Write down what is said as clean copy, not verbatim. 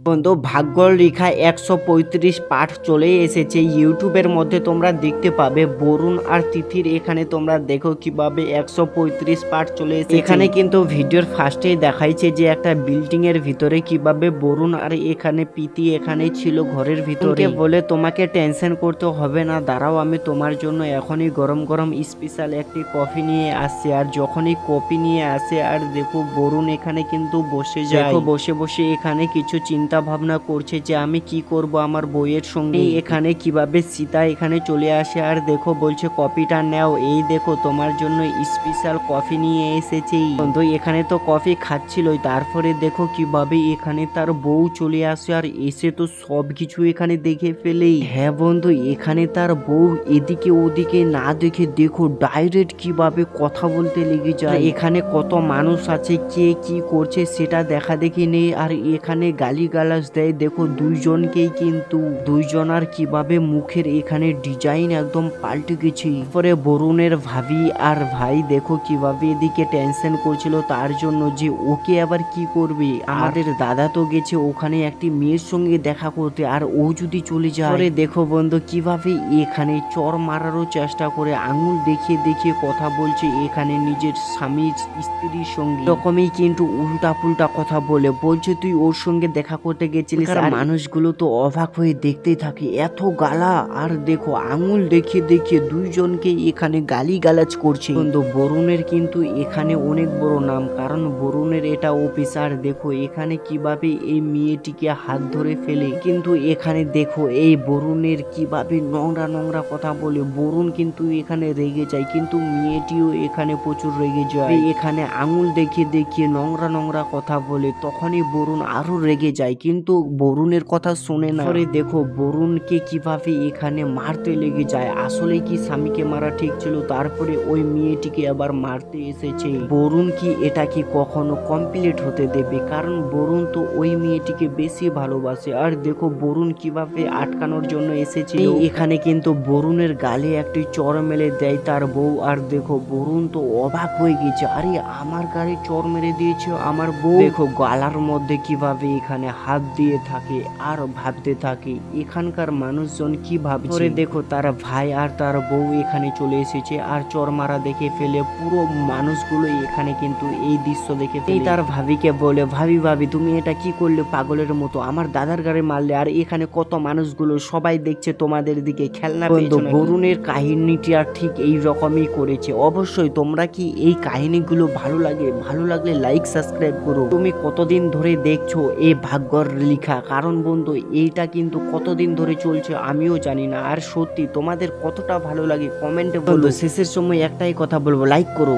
বন্ধু ভাগ্যর রেখা 135 পার্ট চলে এসেছে ইউটিউবের মধ্যে। তোমরা দেখতে পাবে বরুণ আর তিথির এখানে তোমরা দেখো কিভাবে 135 পার্ট চলে এসেছে। এখানে কিন্তু ভিডিওর ফার্স্টেই দেখাইছে যে একটা বিল্ডিং এর ভিতরে কিভাবে বরুণ আর এখানে প্রীতি এখানে ছিল ঘরের ভিতরে। বলে তোমাকে টেনশন করতে হবে না, দাঁড়াও আমি তোমার জন্য এখনই গরম গরম স্পেশাল একটি কফি নিয়ে আসছি। আর যখনই কফি নিয়ে আসে আর দেখো বরুণ এখানে কিন্তু বসে যায়, বসে বসে এখানে কিছু চিন্তা ভাবনা করছে যে আমি কি করব আমার বইয়ের সঙ্গে। এখানে কিভাবে সীতা এখানে চলে আসে আর দেখো বলছে কফিটা নাও, এই দেখো তোমার জন্য স্পেশাল কফি নিয়ে এসেছি। বন্ধু এখানে তো কফি খাচ্ছিলই, তারপরে দেখো কিভাবে এখানে তার বউ চলে আসে আর এসে তো সবকিছু এখানে দেখে ফেলেই। হ্যাঁ বন্ধু এখানে তার বউ এদিকে ওদিকে না দেখে দেখো ডাইরেক্ট কিভাবে কথা বলতে লেগে যায়। এখানে কত মানুষ আছে, কে কি করছে সেটা দেখা দেখি নেই। আর এখানে গালিগালাজ দেয় দেখো দুইজনকেই, কিন্তু দুইজনার কিভাবে মুখের এখানে ডিজাইন একদম পাল্টে গেছে। পরে বরুণের ভাবি আর ভাই দেখো কিভাবে এদিকে টেনশন করছিল তার জন্য যে ওকে আবার কি করবে। আমাদের দাদা তো গেছে ওখানে একটি মেয়ের সঙ্গে দেখা করতে, আর ও যদি চলে যায়। পরে দেখো বন্ধু কিভাবে এখানে চর মারারও চেষ্টা করে, আঙুল দেখিয়ে দেখিয়ে কথা বলছে এখানে নিজের স্বামীর স্ত্রীর সঙ্গে। এরকমই কিন্তু উল্টা পুল্টা কথা বলছে তুই ওর সঙ্গে দেখা করতে গেছিলিস। আর মানুষগুলো তো অবাক হয়ে দেখতেই থাকে, এত গালা। আর দেখো আঙুল দেখিয়ে দেখিয়ে দুইজনকে এখানে গালি গালাজ করছে। কিন্তু বরুণের কিন্তু এখানে অনেক বড় নাম, কারণ বরুণের এটা অফিসার। দেখো এখানে কিভাবে এই মেয়েটিকে হাত ধরে ফেলে, কিন্তু এখানে দেখো এই বরুণের কিভাবে নোংরা নোংরা কথা বলে। বরুণ কিন্তু এখানে রেগে যায়, কিন্তু মেয়েটিও এখানে প্রচুর রেগে যায়। এখানে আঙুল দেখিয়ে দেখিয়ে নোংরা নোংরা কথা বলে, তখনই বরুণ আরো রেগে যায়, কিন্তু বরুণের কথা শুনে না। পরে দেখো বরুণকে কিভাবে এখানে মারতে লেগে যায়। আসলে কি স্বামীকে মারা ঠিক ছিল, তারপরে ওই মেয়েটিকে আবার মারতে এসেছে। বরুণ কি এটা কি কখনো কমপ্লিট হতে দেবে, কারণ বরুণ তো ওই মেয়েটিকে বেশি ভালোবাসে। আর দেখো বরুণ কিভাবে আটকানোর জন্য এসেছে। এখানে কিন্তু বরুণের গালে একটি চর মেলে দেয় তার বউ। আর দেখো বরুণ তো অবাক হয়ে গেছে, আরে আমার গালে চর মেরে দিয়েছে আমার বউ। দেখো গালার মধ্যে কিভাবে এখানে হাত দিয়ে থাকে আর ভাবতে থাকে এখানকার মানুষজন কি ভাবছে। পরে দেখো তার ভাই আর তার বউ এখানে চলে এসেছে আর চর মারা দেখে ফেলে পুরো মানুষগুলো এখানে কিন্তু এই দৃশ্য দেখে ফেলে। তার ভাবিকে বলে ভাবি ভাবি তুমি এটা কি করলে পাগলের মতো, আমার দাদার গাড়ি মারলে, আর এখানে কত মানুষগুলো সবাই দেখছে তোমাদের দিকে খেলনা। বন্ধু বরুণের কাহিনীটি আর ঠিক এই রকমই করেছে। অবশ্যই তোমরা কি এই কাহিনীগুলো ভালো লাগলে লাইক সাবস্ক্রাইব করো। তুমি কতদিন ধরে দেখছো এই ভাগ্যর লেখা, কারণ বন্ধু এইটা কিন্তু কতদিন ধরে চলছে আমিও জানি না। আর সত্যি তোমাদের কতটা ভালো লাগে কমেন্টে বলো। শেষের সময় একটাই কথা বলবো, লাইক করো।